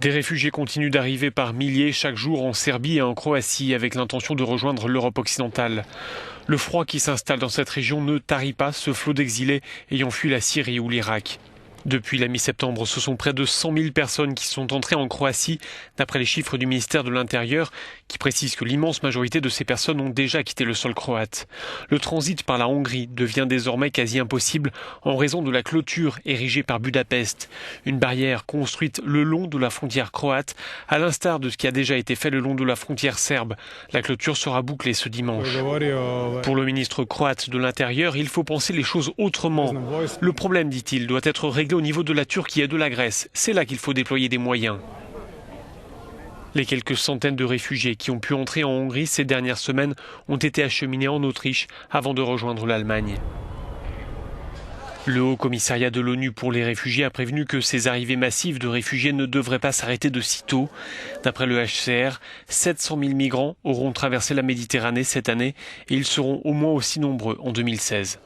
Des réfugiés continuent d'arriver par milliers chaque jour en Serbie et en Croatie avec l'intention de rejoindre l'Europe occidentale. Le froid qui s'installe dans cette région ne tarit pas ce flot d'exilés ayant fui la Syrie ou l'Irak. Depuis la mi-septembre, ce sont près de 100 000 personnes qui sont entrées en Croatie, d'après les chiffres du ministère de l'Intérieur, qui précise que l'immense majorité de ces personnes ont déjà quitté le sol croate. Le transit par la Hongrie devient désormais quasi impossible en raison de la clôture érigée par Budapest, une barrière construite le long de la frontière croate, à l'instar de ce qui a déjà été fait le long de la frontière serbe. La clôture sera bouclée ce dimanche. Pour le ministre croate de l'Intérieur, il faut penser les choses autrement. Le problème, dit-il, doit être réglé au niveau de la Turquie et de la Grèce. C'est là qu'il faut déployer des moyens. Les quelques centaines de réfugiés qui ont pu entrer en Hongrie ces dernières semaines ont été acheminés en Autriche avant de rejoindre l'Allemagne. Le Haut Commissariat de l'ONU pour les réfugiés a prévenu que ces arrivées massives de réfugiés ne devraient pas s'arrêter de sitôt. D'après le HCR, 700 000 migrants auront traversé la Méditerranée cette année et ils seront au moins aussi nombreux en 2016.